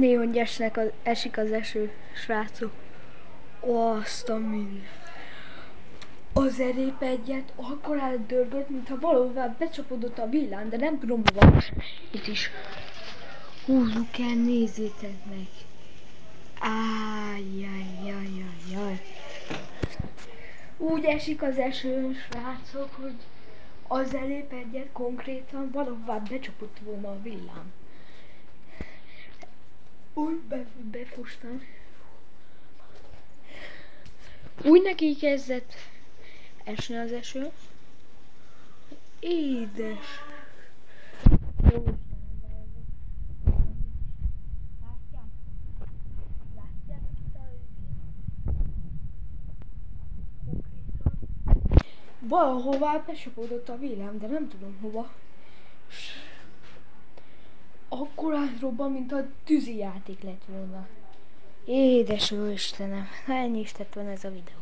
Néhogy esik az eső, srácok. Azt a minden. Az erépegyet akkor eldörgött, mintha valóban becsapódott a villám, de nem tudom hova. Itt is húzzuk el, nézzétek meg. Ájjajjajjajjaj. Úgy esik az eső, srácok, hogy az erépegyet konkrétan valóban becsapott volna a villám. Úgy befostam. Úgy neki kezdett esni az eső. Édes. Jó. Látjátok itt a konkrétan. Valahová besapódott a villám, de nem tudom hova. Akkor átrobban, mint a tűzijáték lett volna. Édes jó Istenem, ennyi is tett volna ez a videó.